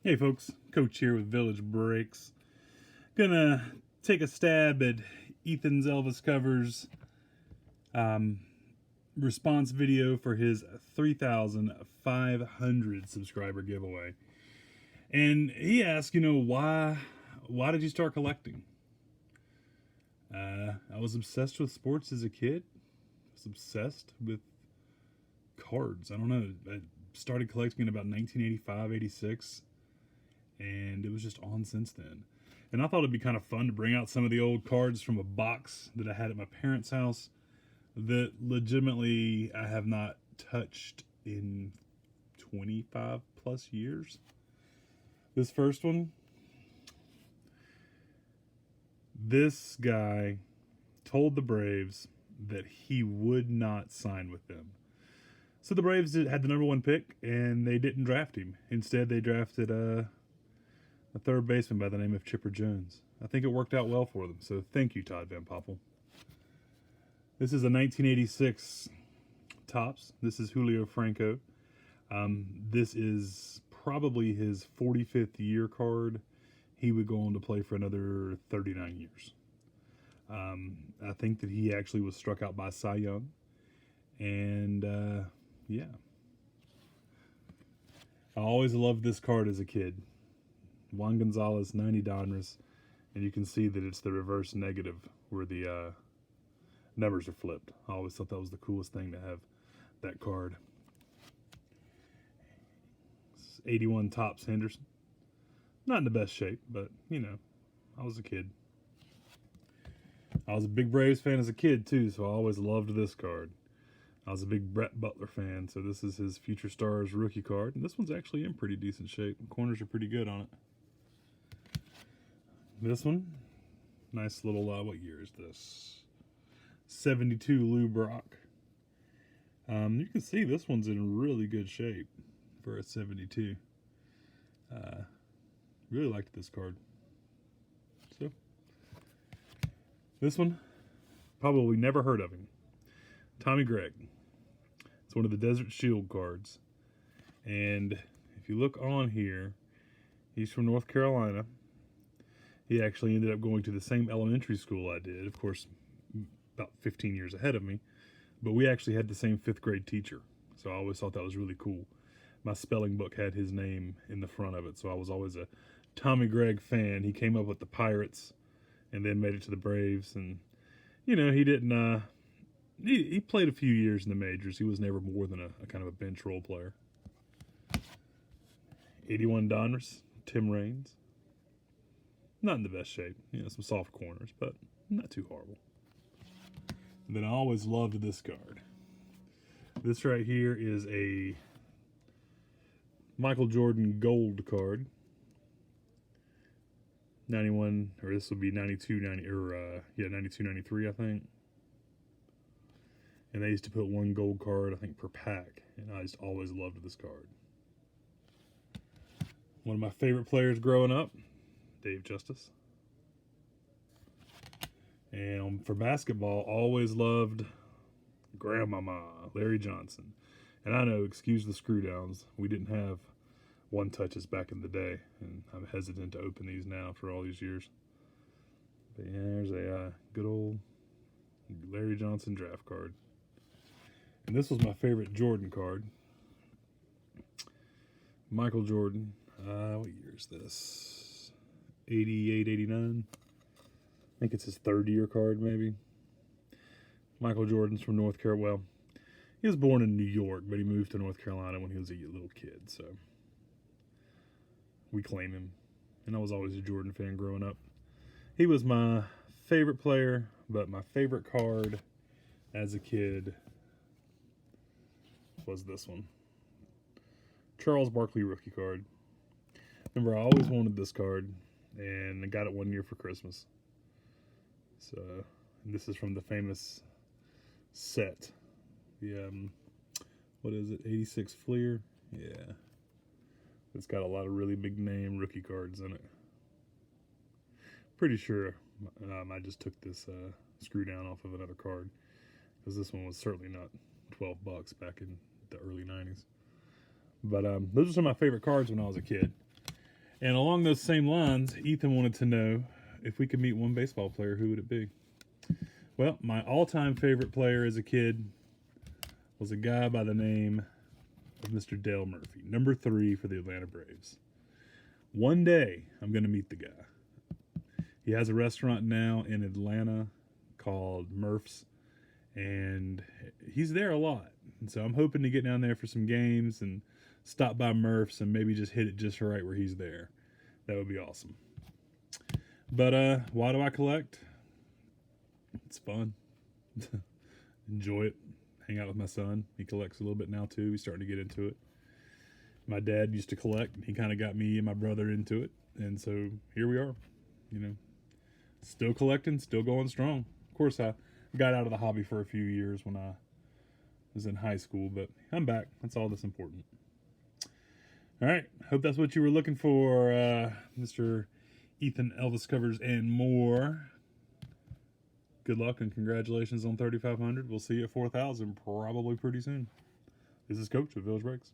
Hey folks, Coach here with Village Breaks. Gonna take a stab at Ethan's Elvis Covers response video for his 3,500 subscriber giveaway. And he asked, why did you start collecting? I was obsessed with sports as a kid. I was obsessed with cards. I don't know. I started collecting in about 1985, 86. And it was just on since then. And I thought it'd be kind of fun to bring out some of the old cards from a box that I had at my parents' house that legitimately I have not touched in 25 plus years. This first one, this guy told the Braves that he would not sign with them. So the Braves had the number one pick, and they didn't draft him. Instead, they drafted a third baseman by the name of Chipper Jones. I think it worked out well for them, so thank you, Todd Van Poppel. This is a 1986 Topps. This is Julio Franco. This is probably his 45th year card. He would go on to play for another 39 years. I think that he actually was struck out by Cy Young. And, yeah. I always loved this card as a kid. Juan Gonzalez, 90 Donruss, and you can see that it's the reverse negative where the numbers are flipped. I always thought that was the coolest thing to have that card. 81 Topps Henderson. Not in the best shape, but, I was a kid. I was a big Braves fan as a kid, too, so I always loved this card. I was a big Brett Butler fan, so this is his Future Stars rookie card. And this one's actually in pretty decent shape. The corners are pretty good on it. This one, nice little, what year is this? 72 Lou Brock. You can see this one's in really good shape for a 72. Really liked this card. So, this one, probably never heard of him. Tommy Gregg. It's one of the Desert Shield cards. And if you look on here, he's from North Carolina. He actually ended up going to the same elementary school I did, of course, about 15 years ahead of me. But we actually had the same 5th grade teacher, so I always thought that was really cool. My spelling book had his name in the front of it, so I was always a Tommy Gregg fan. He came up with the Pirates and then made it to the Braves. And, he didn't... He played a few years in the majors. He was never more than a kind of a bench role player. 81 Donruss, Tim Raines. Not in the best shape. Some soft corners, but not too horrible. And then I always loved this card. This right here is a Michael Jordan gold card. 91, or this will be 92, 92, 93, I think. And they used to put one gold card, I think, per pack. And I just always loved this card. One of my favorite players growing up, Dave Justice. And for basketball, always loved Grandmama, Larry Johnson. And I know, excuse the screw downs, we didn't have one touches back in the day. And I'm hesitant to open these now for all these years. But yeah, there's a good old Larry Johnson draft card. And this was my favorite Jordan card. Michael Jordan. What year is this? 88, 89. I think it's his 3rd year card, maybe. Michael Jordan's from North Carolina. Well, he was born in New York, but he moved to North Carolina when he was a little kid, so we claim him. And I was always a Jordan fan growing up. He was my favorite player, but my favorite card as a kid was this one. Charles Barkley rookie card. Remember, I always wanted this card, and I got it one year for Christmas. So, this is from the famous set. The, what is it, 86 Fleer? Yeah. It's got a lot of really big name rookie cards in it. Pretty sure I just took this screw down off of another card, because this one was certainly not $12 back in the early 90s. But those are some of my favorite cards when I was a kid. And along those same lines, Ethan wanted to know if we could meet one baseball player, who would it be? Well, my all-time favorite player as a kid was a guy by the name of Mr. Dale Murphy, number 3 for the Atlanta Braves. One day, I'm going to meet the guy. He has a restaurant now in Atlanta called Murph's, and he's there a lot. And so I'm hoping to get down there for some games and stop by Murph's and maybe just hit it just right where he's there. That would be awesome. But why do I collect? It's fun. Enjoy it. Hang out with my son. He collects a little bit now too. He's starting to get into it. My dad used to collect. He kind of got me and my brother into it. And so here we are, you know, still collecting, still going strong. Of course, I got out of the hobby for a few years when I was in high school, but I'm back. That's all that's important. All right. Hope that's what you were looking for, Mr. Ethan Elvis Covers and More. Good luck and congratulations on 3,500. We'll see you at 4,000 probably pretty soon. This is Coach with Village Breaks.